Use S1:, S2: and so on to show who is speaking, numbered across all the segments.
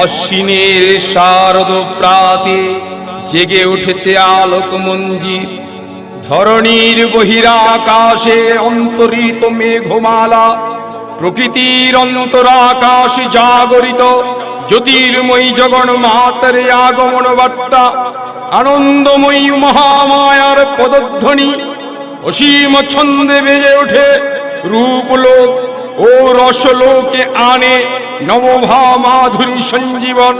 S1: অশ্বিনের শারদ প্রাতে জেগে উঠেছে আলোক মঞ্জির। ধরণীর বহিরাকাশে অন্তরিত মেঘমালা, প্রকৃতির অন্তরাকাশ জাগরিত জ্যোতির্ময়ী জগন্মাতার আগমন বার্তা। আনন্দময়ী মহামায়ার পদধ্বনি অসীম ছন্দে বেজে ওঠে রূপলোক ও রসলোকে আনে নবভা মাধুরী সঞ্জীবন।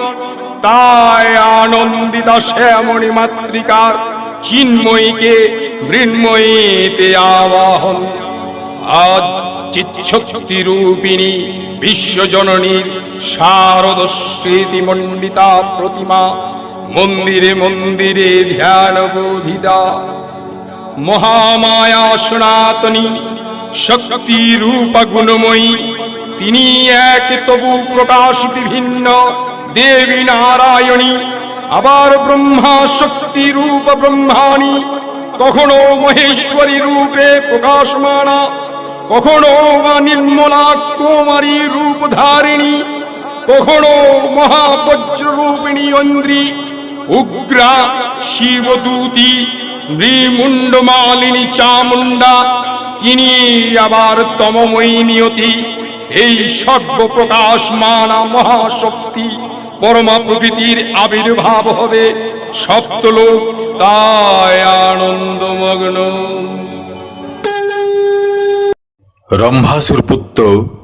S1: তাই আনন্দিতা শ্যামণী মাতৃকার চিন্ময়ীকে মৃন্ময়ীতে আবাহন। আজ চিৎশক্তি রূপিণী বিশ্বজননীর শারদ স্মৃতিমণ্ডিতা প্রতিমা মন্দিরে মন্দিরে ধ্যান বোধিতা। মহামায়া সনাতনী শক্তি রূপা গুণময়ী, তিনি এক তবু প্রকাশ বিভিন্ন দেবী নারায়ণী। আবার ব্রহ্মা শক্তি রূপ ব্রহ্মাণী, কখনো মহেশ্বরী রূপে প্রকাশমানা, কখনো বা নির্মলা কুমারী রূপ ধারিণী, কখনো মহাবজ্র রূপিণী ঐন্দ্রী, উগ্রা শিবদূতী নৃমুণ্ডমালিনী চামুণ্ডা। তিনি আবার তমময়ী নিয়তি, এই সর্বপ্রকাশ মানা মহাশক্তি পরমা প্রকৃতির আবির্ভাব হবে সপ্তলোক তাই আনন্দমগ্ন।
S2: রম্ভাসুর পুত্র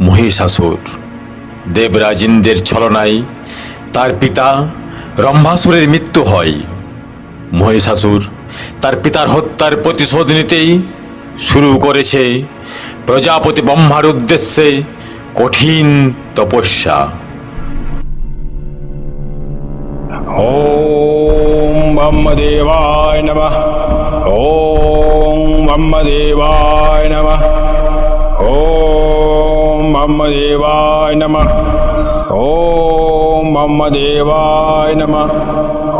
S2: মহিষাসুর দেবরাজ ইন্দ্রের ছলনায় তার পিতা রম্ভাসুরের মৃত্যু হয়। মহিষাসুর তার পিতার হত্যার প্রতিশোধ নিতেই শুরু করেছে প্রজাপতি ব্রহ্মার উদ্দেশ্যে কঠিন তপস্যা।
S3: ওম ব্রহ্মদেবায় নমঃ। ওম ব্রহ্মদেবায় নমঃ। ওম ব্রহ্মদেবায় নমঃ। ওম ব্রহ্মদেবায় নমঃ।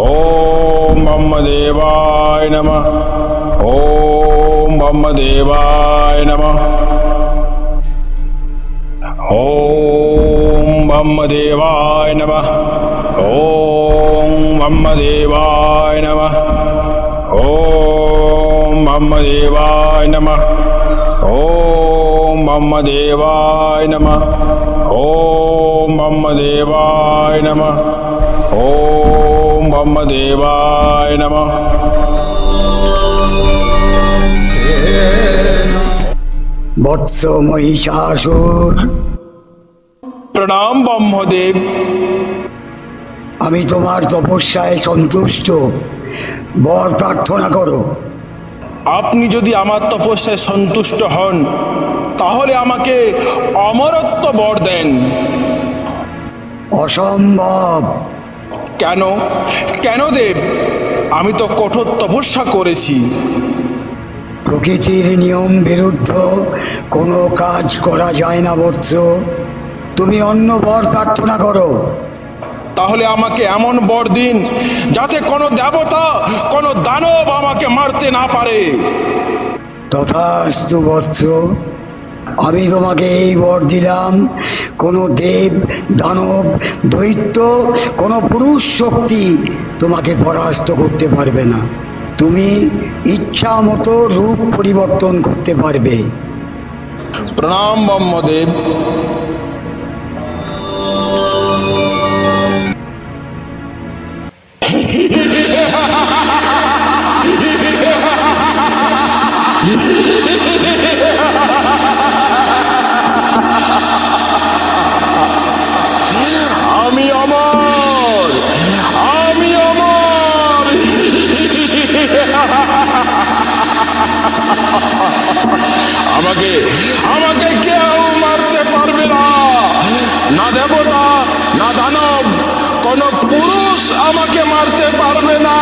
S3: ওম ব্রহ্মদেবায় নমঃ। ওম ব্রহ্মদেবায় নমঃ। ওম ব্রহ্মদেবায় নমঃ। ওম ব্রহ্মদেবায় নমঃ। ওম ব্রহ্মদেবায় নমঃ। ওম ব্রহ্মদেবায় নমঃ। ওম ব্রহ্মদেবায় নমঃ। ওম ব্রহ্মদেবায় নমঃ।
S4: বৎস মহিষাসুর,
S3: প্রণাম ব্রহ্মদেব।
S4: আমি তোমার তপস্যায় সন্তুষ্ট, বর প্রার্থনা করো।
S3: আপনি যদি আমার তপস্যায় সন্তুষ্ট হন তাহলে আমাকে অমরত্ব বর দেন।
S4: অসম্ভব।
S3: কেন কেন দেব? আমি তো কঠোর তপস্যা করেছি।
S4: প্রকৃতির নিয়ম বিরুদ্ধ কোনো কাজ করা যায় না বৎস। তুমি অন্য বর প্রার্থনা করো।
S3: তাহলে আমাকে এমন বর দিন যাতে কোনো দেবতা কোনো দানব আমাকে মারতে না পারে।
S4: তথাস্তু বৎস, আমি তোমাকে এই বর দিলাম, কোনো দেব দানব দৈত্য কোনো পুরুষ শক্তি তোমাকে পরাস্ত করতে পারবে না। তুমি ইচ্ছা মতো রূপ পরিবর্তন করতে পারবে।
S3: প্রণাম ব্রহ্মদেব। আমি অমর, আমি অমর। আমাকে আমাকে কেউ মারতে পারবে না, না দেবতা না দানব, কোন পুরুষ আমাকে মারতে পারবে না।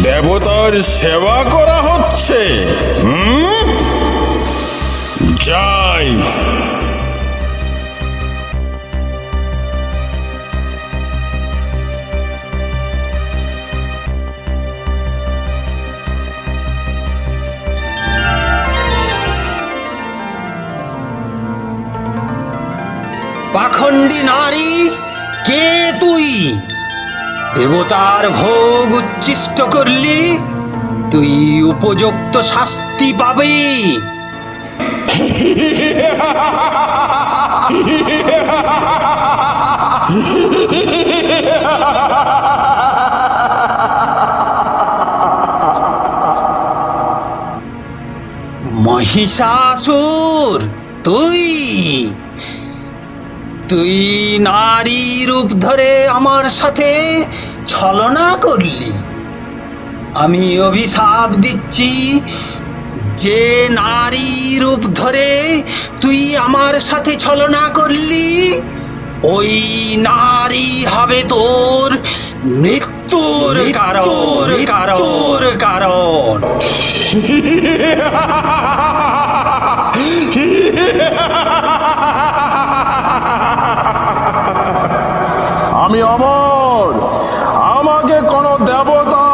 S3: দেবতার সেবা করা হচ্ছে। যাই যাই।
S5: পাখণ্ডী নারী, কে তুই? দেবতার ভোগ উচ্ছিষ্ট করলি, তুই উপযুক্ত শাস্তি পাবি। মহিষাসুর, তুই তুই নারী রূপ ধরে আমার সাথে ছলনা করলি। আমি অভিশাপ দিচ্ছি, যে নারী রূপ ধরে তুই আমার সাথে ছলনা করলি, ওই নারী হবে তোর মৃত্যুর কারণ।
S3: আমি অমর, আমাকে কোনো দেবতা,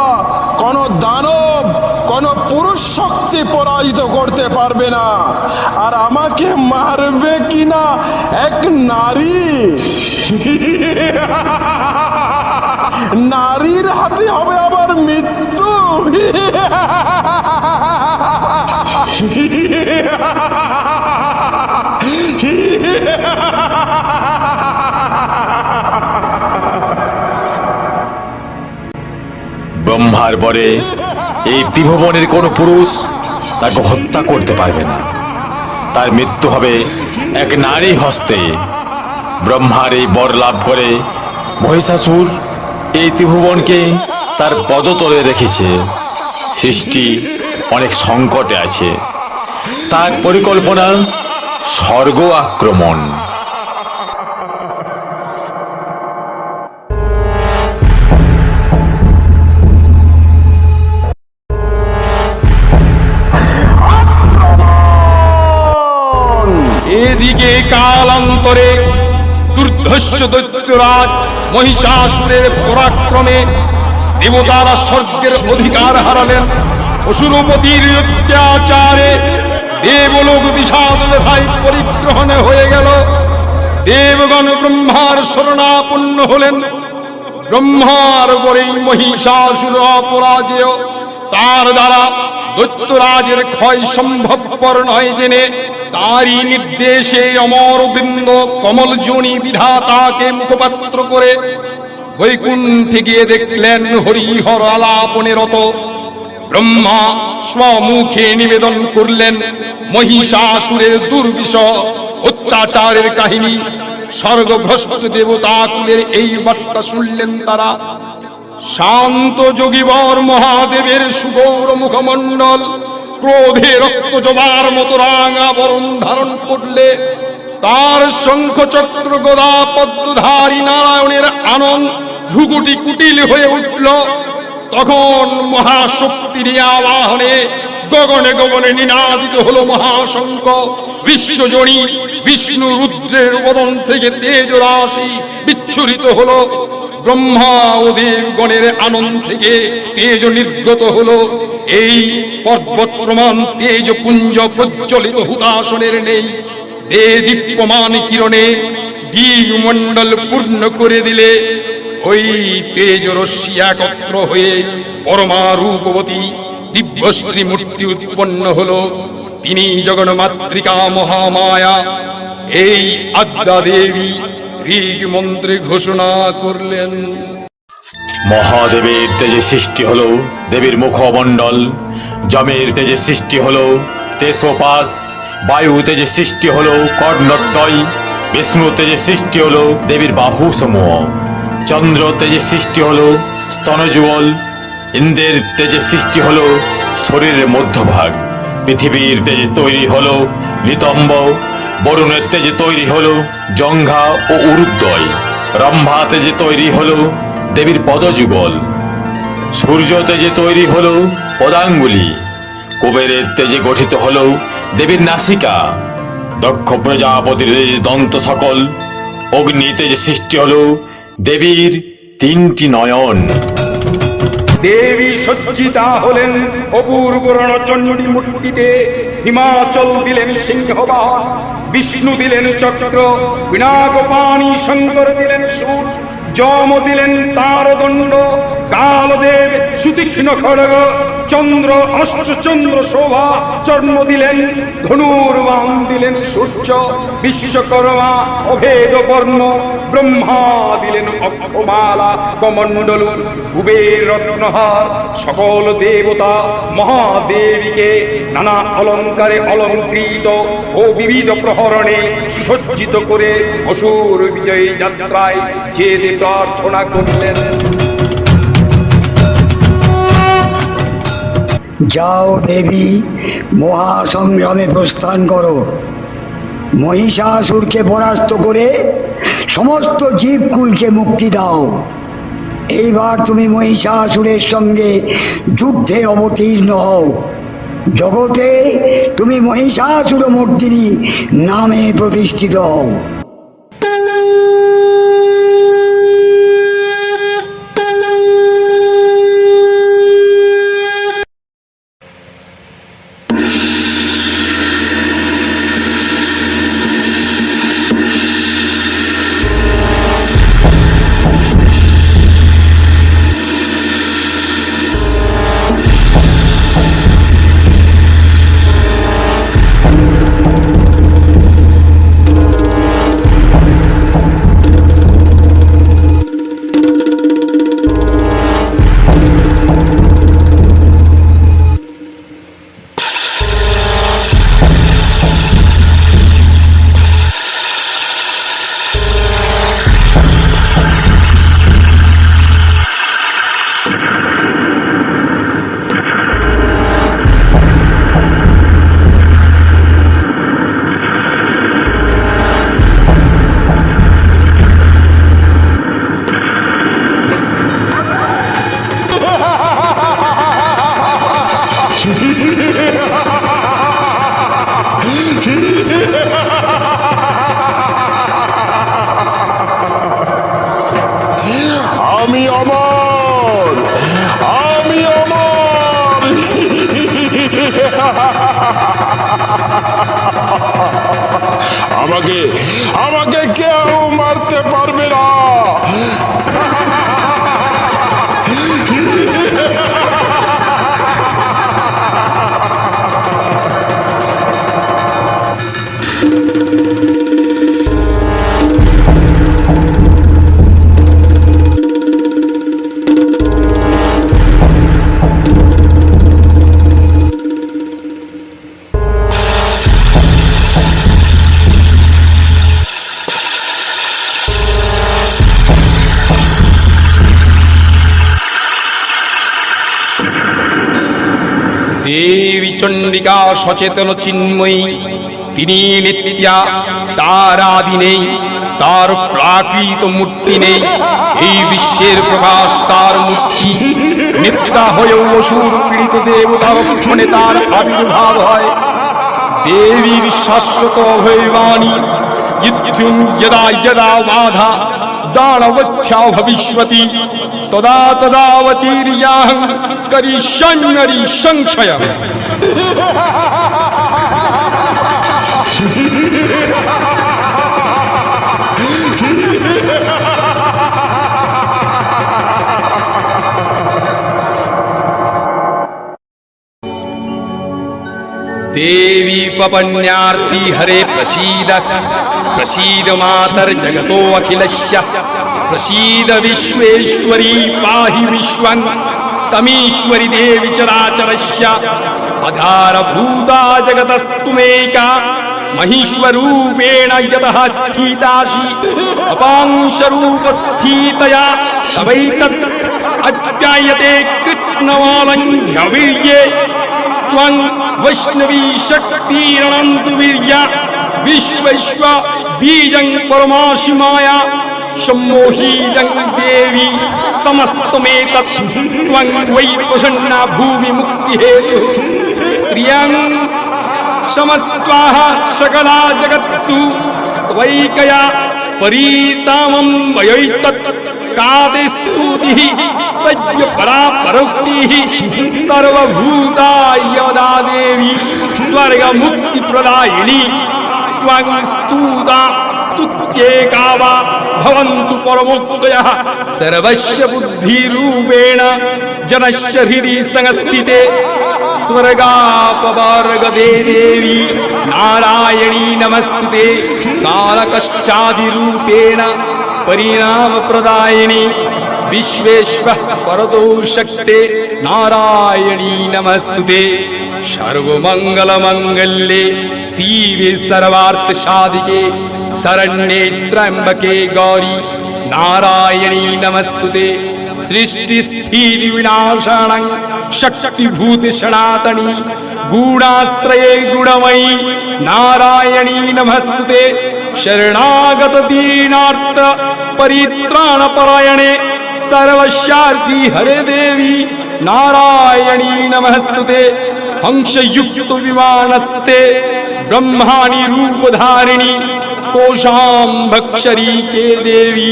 S3: কোনো দানব, কোনো পুরুষ শক্তি পরাজিত করতে পারবে না। আর আমাকে মারবে কিনা এক নারী, নারীর হাতে হবে আবার মৃত্যু।
S2: ব্রহ্মার পরে এই ত্রিভুবনের কোনো পুরুষ তাকে হত্যা করতে পারবে না। তার মৃত্যু হবে এক নারী হস্তে। ব্রহ্মার এই বর লাভ করে মহিষাসুর এই ত্রিভুবনকে তার পদতলে রেখেছে। সৃষ্টি অনেক সংকটে আছে। তার পরিকল্পনা স্বর্গ আক্রমণ।
S1: এদিকে কালান্তরে দুর্ধর্ষ দৈত্যরাজ মহিষাসুরের পরাক্রমে দেবতারা স্বর্গের অধিকার হারালেন। অসুরপতির অত্যাচারে দেবলোক বিষাদ ব্যথায় পরিগ্রহণে হয়ে গেল। দেবগণ ব্রহ্মার শরণাপন্ন হলেন। ব্রহ্মার পরেই মহিষাসুর অপরাজেয়। তার দ্বারা দৈত্যরাজের ক্ষয় সম্ভবপর নয় জেনে তারই নির্দেশে অমরবৃন্দ কমলজনী বিধাতাকে মুখপাত্র করে বৈকুণ্ঠে গিয়ে দেখলেন হরিহর আলাপনে রত। ব্রহ্মা স্বমুখে নিবেদন করলেন মহিষাসুরের দুর্বিষহ অত্যাচারের কাহিনী। স্বর্গভ্রষ্ট দেবতা কুলের এই বার্তা শুনলেন তারা। শান্ত যোগীবর মহাদেবের সুগৌর মুখমণ্ডল ক্রোধে রক্ত জবার মতো রাঙা বরণ ধারণ করলে তার শঙ্খ চক্র গদা পদ্মধারী নারায়ণের আনন্দ ভ্রুকুটি কুটিল হয়ে উঠল। তখন মহাশক্তির আবাহনে গগনে গগনে নিনাদিত হলো মহাশঙ্খ। বিশ্বজনী বিষ্ণু রুদ্রের বদন থেকে তেজ রাশি বিচ্ছুরিত হলো। ব্রহ্মা ও দেবগণের আনন্দ থেকে তেজ নির্গত হলো। এই পর্বত প্রমাণ তেজ পুঞ্জ প্রজ্বলিত হুতাসনের নেই। দীপ্যমান কিরণে দ্বিমণ্ডল পূর্ণ করে দিলে ওই তেজ রশ্মি একত্র হয়ে পরমারূপবতী দিব্যশ্রী মূর্তি উৎপন্ন হলো। তিনি জগন্মাতৃকা মহামায়া। এই আদ্যা দেবী ঋগ মন্ত্রে ঘোষণা করলেন।
S2: মহাদেবের তেজে সৃষ্টি হলো দেবীর মুখমণ্ডল। যমের তেজে সৃষ্টি হলো তেজোপাস। বায়ু তেজে সৃষ্টি হলো কর্ণদ্বয়। বিষ্ণু তেজে সৃষ্টি হলো দেবীর বাহু সমূহ। চন্দ্র তেজে সৃষ্টি হলো স্তনযুগল। ইন্দ্রের তেজে সৃষ্টি হলো শরীরের মধ্যভাগ। পৃথিবীর তেজে তৈরি হলো নিতম্ব। বরুণের তেজে তৈরি হলো জঙ্ঘা ও উরুদ্বয়। রম্ভা তেজে তৈরি হলো দেবীর পদযুগল। সূর্য তেজে তৈরি হলো পদাঙ্গুলি। কুবেরের তেজে গঠিত হলো দেবীর নাসিকা। দক্ষ প্রজাপতির দন্ত সকল, অগ্নিতে যে সৃষ্টি হলো দেবীর 3টি নয়ন।
S1: দেবী সজ্জিতা হলেন অপূর্ব রণচণ্ডী মূর্তিতে। হিমাচল দিলেন সিংহবাহন, বিষ্ণু দিলেন চক্র, পিনাকপাণি শঙ্কর দিলেন শূল, যম দিলেন তার দণ্ড, কালদেব সুতীক্ষ্ণ খড়গ, চন্দ্র অষ্টচন্দ্র শোভা চর্ম দিলেন, ধনুর্বাণ দিলেন সূর্য, বিশ্বকর্মা অভেদ বর্ণ, ব্রহ্মা দিলেন অক্ষমালা কমণ্ডল, কুবের রত্নহার। সকল দেবতা মহাদেবীকে নানা অলঙ্কারে অলঙ্কৃত ও বিবিধ প্রহরণে সুসজ্জিত করে অসুর বিজয়ী যাত্রায় যেতে প্রার্থনা করলেন।
S4: যাও দেবী, মহাসংগ্রামে প্রস্থান করো। মহিষাসুরকে পরাস্ত করে সমস্ত জীবকুলকে মুক্তি দাও। এইবার তুমি মহিষাসুরের সঙ্গে যুদ্ধে অবতীর্ণ হও। জগতে তুমি মহিষাসুরমর্দিনী নামে প্রতিষ্ঠিত হও।
S3: আমি অমর, আমি অমর। আমাকে আমাকে কেউ মারতে পারবে না।
S1: দেবী চণ্ডিকা সচেতন চিন্ময়ী, তিনি নিত্যা, তার আদি নেই, তার প্রাকৃত মূর্তি নেই। এই বিশ্বের প্রকাশ তার মূর্তি। নিত্যা হয়েও অসুর পীড়িত দেবতার রক্ষণে তার আবির্ভাব হয়। দেবীর শাশ্বত ভৈবাণী ইত্যুম যদা যদা বাধা দানবখ্যা ভবিষ্যতি তদা তদাবতীর্যাহং করিষ্যাম্যরি সংশয়ঃ। देवी पपन्यार्ति हरे प्रसीद, प्रसीद मातर्जगतो अखिलस्य, प्रसीद विश्वेश्वरी पाहि विश्वं तमीश्वरी देवी चराचरस्य। आधारभूता जगतस्तुमेका महिष्वरूपेण यतः स्थितासि, अपांशरूपस्थितया तवैतत् अध्यायते कृत्स्नवालङ्घ्यवीर्ये। त्वं वैष्णवी शक्तिरनन्तु वीर्या, विश्वैश्व बीजं परमासि माया, सम्मोहीदं देवी समस्तमेतत्। त्वं वै प्रसन्ना भूमि मुक्तिहेतुः, स्त्रियं समस्त्वाः सकला जगत्सु त्वैकया परीतामं वयैतत् काते स्तुतिः स्तव्य परा परोक्तिः सर्वभूता यदा देवी स्वर्गमुक्तिप्रदायिनी त्वं स्तुता स्तुत्येका वा भवन्तु परमोक्तयः सर्वस्य बुद्धिरूपेण जनस्य हृदि संस्थिते स्वर्गापवर्गदे देवी नारायणी नमस्ते कालकश्चादिरूपेण परिणामप्रदायिनी विश्वेश्वः परतो शक्ते नारायणी नमस्ते सर्वमङ्गलमङ्गल्ये शिवे सर्वार्थसाधिके शरण्ये त्र्यम्बके गौरी नारायणी नमस्ते सृष्टिस्थितिविनाशानं शक्तिभूत सनातनी गुणाश्रये गुणमयी नारायणी नमस्ते शरणागत दीनार्थ परित्राणपरायणे सर्वस्यार्थी हरे देवी नारायणी नमस्ते हंसयुक्त विमानस्ते ब्रह्माणि रूपधारिणी कोशाम्भक्षरी के देवी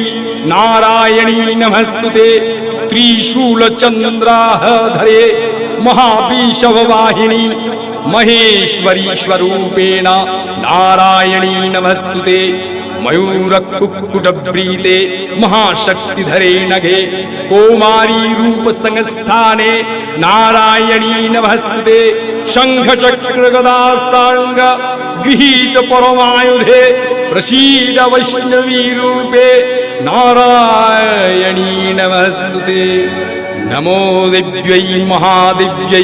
S1: नारायणी नमस्ते त्रिशूलचन्द्राधरे महाविषववाहिनी महेश्वरी स्वरूपेण नारायणी नमस्ते मयूरकुक्कुटप्रीते महाशक्तिधरे नघे कौमारी रूप संस्थाने नारायणी नमस्ते शंखचक्र गदा सांग गृहीत परमायुधे प्रसीद वैष्णवी रूपे नारायणी नमस्ते नमो दिव्यै महादिव्यै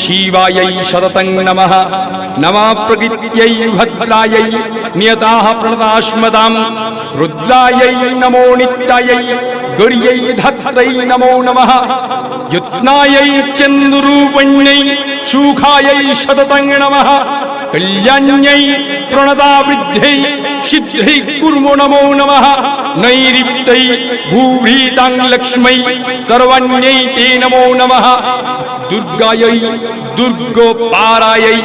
S1: शिवायै शततं नमः नमः प्रकृत्यै भद्रायै नियताः प्रणताश्मतां रुद्रायै नमो नित्यायै गौर्यै धत्रै नमो नमः ज्योत्स्नायै चन्द्ररूपण्यै सुखायै शततं नमः कल्याण्यै प्रणतावृद्ध्यै सिद्ध्यै कुर्मो नमो नमः नैऋत्यै भूभीतां लक्ष्मै सर्वण्यै ते नमो नमः दुर्गायै दुर्गोपारायै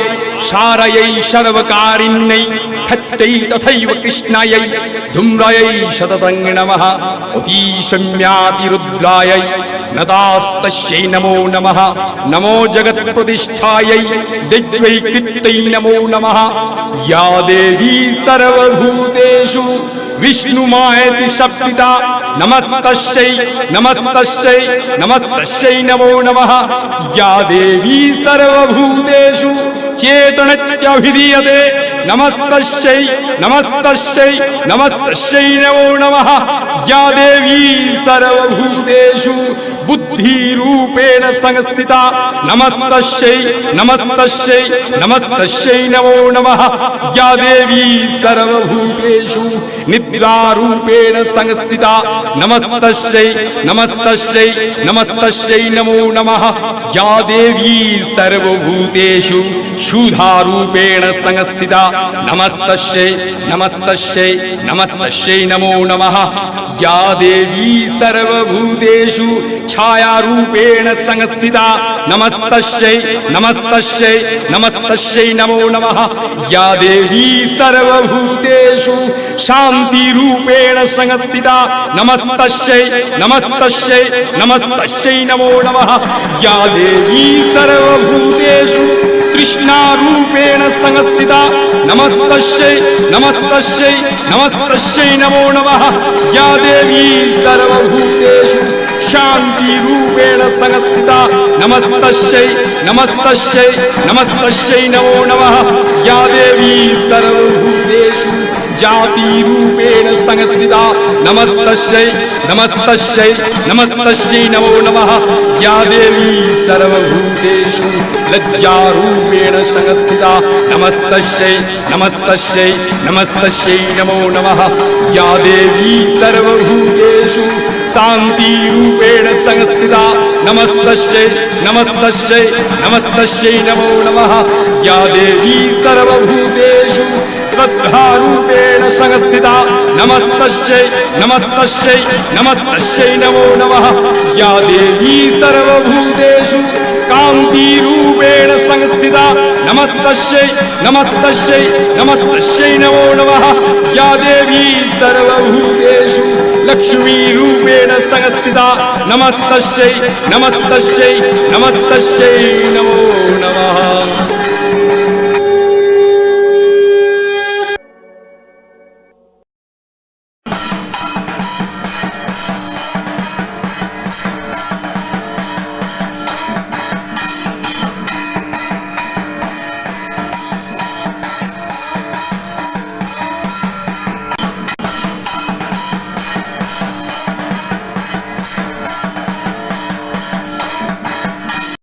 S1: शारयै सर्वकारिण्यै ठट्टै तथैव कृष्णायै धूम्रायै शततं नमः अतिशम्यातिरुद्रायै नतास्तस्यै नमो नमः नमो जगत्प्रतिष्ठायै दिव्यै कृत्यै नमो नमः या देवी सर्वभूतेषु विष्णुमायति शक्तिता नमस्तस्यै नमस्तस्यै नमस्तस्यै नमो नमः या देवी सर्वभूतेषु चेतनत्यभिधीयते नमस्तस्यै नमस्तस्यै नमस्तस्यै नमो नमः या देवी सर्वभूतेषु बुद्धिरूपेण संस्थिता नमस्तस्यै नमस्तस्यै नमस्तस्यै नमो नमः या देवी सर्वभूतेषु निद्रारूपेण संस्थिता नमस्तस्यै नमस्तस्यै नमस्तस्यै नमो नमः या देवी सर्वभूतेषु क्षुधारूपेण संस्थिता नमस्तस्यै नमस्तस्यै नमस्तस्यै नमो नमः या देवी सर्वभूतेषु छायारूपेण संस्थिता नमस्तस्यै नमस्तस्यै नमस्तस्यै नमो नमः या देवी सर्वभूतेषु शान्तिरूपेण संस्थिता नमस्तस्यै नमस्तस्यै नमस्तस्यै नमो नमः या देवी सर्वभूतेषु कृष्णारूपेण संस्थिता नमस्तस्यै नमस्तस्यै नमस्तस्यै नमो नमः या देवी सर्वभूतेषु शान्तिरूपेण संस्थिता नमस्तस्यै नमस्तस्यै नमस्तस्यै नमो नमः या देवी सर्वभूतेषु जातिरूपेण संस्थिता नमस्तस्यै नमस्तस्यै नमस्तस्यै नमो नमः या देवी सर्वभूतेषु लज्जारूपेण संस्थिता नमस्तस्यै नमस्तस्यै नमस्तस्यै नमो नमः या देवी सर्वभूतेषु शान्तिरूपेण संस्थिता नमस्तस्यै नमस्तस्यै नमस्तस्यै नमो नमः या देवी सर्वभूतेषु श्रद्धारूपेण संस्थिता नमस्तस्यै नमस्तस्यै नमस्तस्यै नमो नमः या देवी सर्वभूतेषु कान्तिरूपेण संस्थिता नमस्तस्यै नमस्तस्यै नमस्तस्यै नमो नमः या देवी सर्वभूतेषु लक्ष्मीरूपेण संस्थिता नमस्तस्यै नमस्तस्यै नमस्तस्यै नमो नमः।